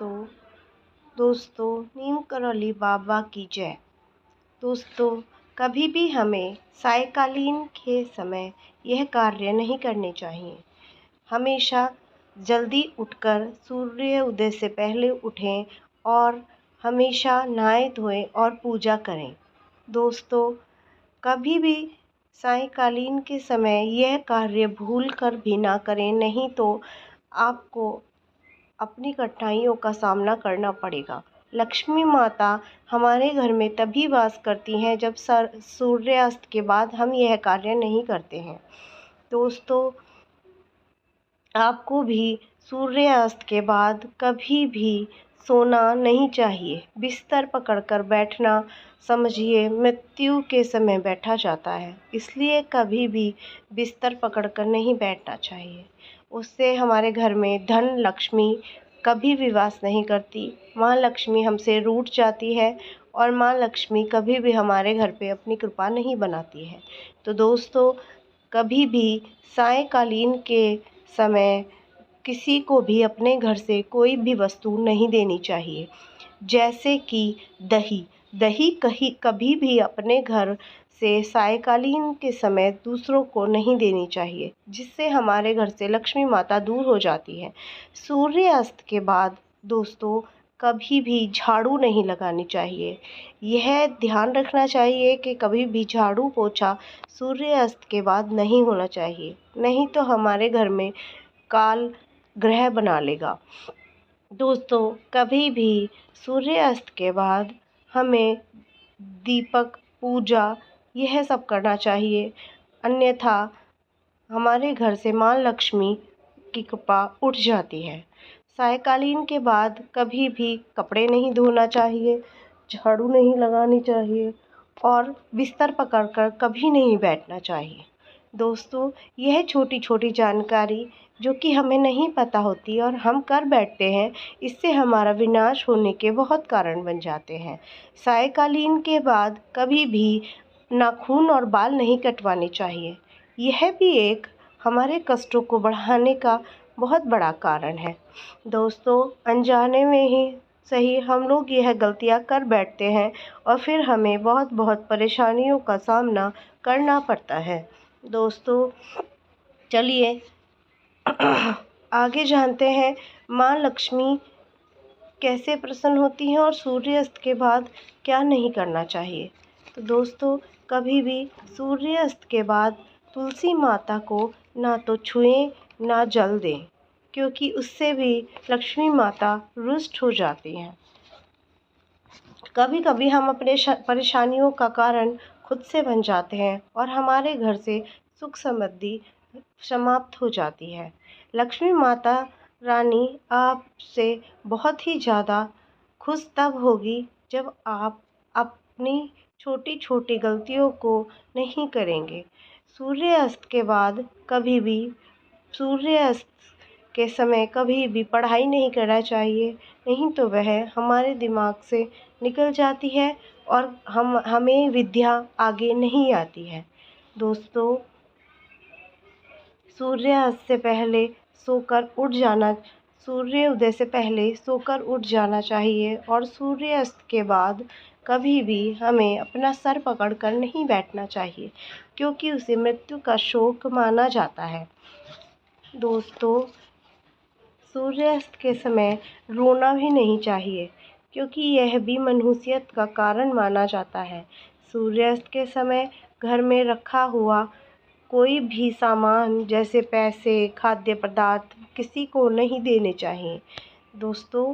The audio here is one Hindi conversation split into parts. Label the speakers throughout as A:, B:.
A: दोस्तों नीम करौली बाबा की जय। दोस्तों कभी भी हमें सायंकालीन के समय यह कार्य नहीं करने चाहिए। हमेशा जल्दी उठकर सूर्य उदय से पहले उठें और हमेशा नहाए धोएं और पूजा करें। दोस्तों कभी भी सायंकालीन के समय यह कार्य भूल कर भी ना करें, नहीं तो आपको अपनी कठिनाइयों का सामना करना पड़ेगा। लक्ष्मी माता हमारे घर में तभी वास करती हैं जब सूर्यास्त के बाद हम यह कार्य नहीं करते हैं। दोस्तों आपको भी सूर्यास्त के बाद कभी भी सोना नहीं चाहिए। बिस्तर पकड़कर बैठना समझिए मृत्यु के समय बैठा जाता है, इसलिए कभी भी बिस्तर पकड़कर नहीं बैठना चाहिए। उससे हमारे घर में धन लक्ष्मी कभी भी वास नहीं करती। माँ लक्ष्मी हमसे रूठ जाती है और माँ लक्ष्मी कभी भी हमारे घर पे अपनी कृपा नहीं बनाती है। तो दोस्तों कभी भी सायंकालीन के समय किसी को भी अपने घर से कोई भी वस्तु नहीं देनी चाहिए, जैसे कि दही कभी भी अपने घर से सायंकालीन के समय दूसरों को नहीं देनी चाहिए, जिससे हमारे घर से लक्ष्मी माता दूर हो जाती है। सूर्यास्त के बाद दोस्तों कभी भी झाड़ू नहीं लगानी चाहिए। यह ध्यान रखना चाहिए कि कभी भी झाड़ू पोछा सूर्यास्त के बाद नहीं होना चाहिए, नहीं तो हमारे घर में काल ग्रह बना लेगा। दोस्तों कभी भी सूर्यास्त के बाद हमें दीपक पूजा यह सब करना चाहिए, अन्यथा हमारे घर से माँ लक्ष्मी की कृपा उठ जाती है। सायंकालीन के बाद कभी भी कपड़े नहीं धोना चाहिए, झाड़ू नहीं लगानी चाहिए और बिस्तर पकड़कर कभी नहीं बैठना चाहिए। दोस्तों यह छोटी छोटी जानकारी जो कि हमें नहीं पता होती और हम कर बैठते हैं, इससे हमारा विनाश होने के बहुत कारण बन जाते हैं। सायंकालीन के बाद कभी भी नाखून और बाल नहीं कटवाने चाहिए। यह भी एक हमारे कष्टों को बढ़ाने का बहुत बड़ा कारण है। दोस्तों अनजाने में ही सही हम लोग यह गलतियां कर बैठते हैं और फिर हमें बहुत बहुत परेशानियों का सामना करना पड़ता है। दोस्तों चलिए आगे जानते हैं माँ लक्ष्मी कैसे प्रसन्न होती हैं और सूर्यास्त के बाद क्या नहीं करना चाहिए। तो दोस्तों कभी भी सूर्यास्त के बाद तुलसी माता को ना तो छुएं ना जल दें, क्योंकि उससे भी लक्ष्मी माता रुष्ट हो जाती हैं। कभी कभी हम अपने परेशानियों का कारण खुद से बन जाते हैं और हमारे घर से सुख समृद्धि समाप्त हो जाती है। लक्ष्मी माता रानी आपसे बहुत ही ज़्यादा खुश तब होगी जब आप अपनी छोटी छोटी गलतियों को नहीं करेंगे। सूर्यास्त के बाद कभी भी सूर्यास्त के समय कभी भी पढ़ाई नहीं करना चाहिए, नहीं तो वह हमारे दिमाग से निकल जाती है और हमें विद्या आगे नहीं आती है। दोस्तों सूर्यास्त से पहले सोकर उठ जाना सूर्य उदय से पहले सोकर उठ जाना चाहिए और सूर्यास्त के बाद कभी भी हमें अपना सर पकड़कर नहीं बैठना चाहिए, क्योंकि उसे मृत्यु का शोक माना जाता है। दोस्तों सूर्यास्त के समय रोना भी नहीं चाहिए, क्योंकि यह भी मनुष्यत का कारण माना जाता है। सूर्यास्त के समय घर में रखा हुआ कोई भी सामान जैसे पैसे, खाद्य पदार्थ किसी को नहीं देने चाहिए। दोस्तों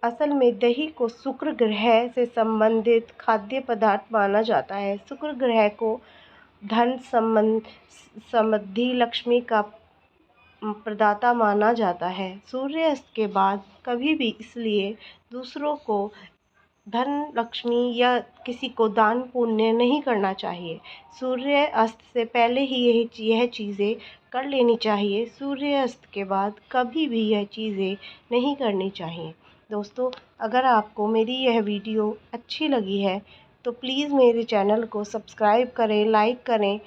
A: असल में दही को शुक्र ग्रह से संबंधित खाद्य पदार्थ माना जाता है। शुक्र ग्रह को धन समृद्धि लक्ष्मी का प्रदाता माना जाता है। सूर्यास्त के बाद कभी भी इसलिए दूसरों को धन लक्ष्मी या किसी को दान पुण्य नहीं करना चाहिए। सूर्यास्त से पहले ही यह चीज़ें कर लेनी चाहिए। सूर्यास्त के बाद कभी भी यह चीज़ें नहीं करनी चाहिए। दोस्तों अगर आपको मेरी यह वीडियो अच्छी लगी है तो प्लीज़ मेरे चैनल को सब्सक्राइब करें, लाइक करें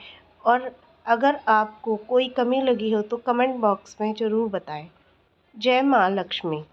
A: और अगर आपको कोई कमी लगी हो तो कमेंट बॉक्स में ज़रूर बताएं। जय माँ लक्ष्मी।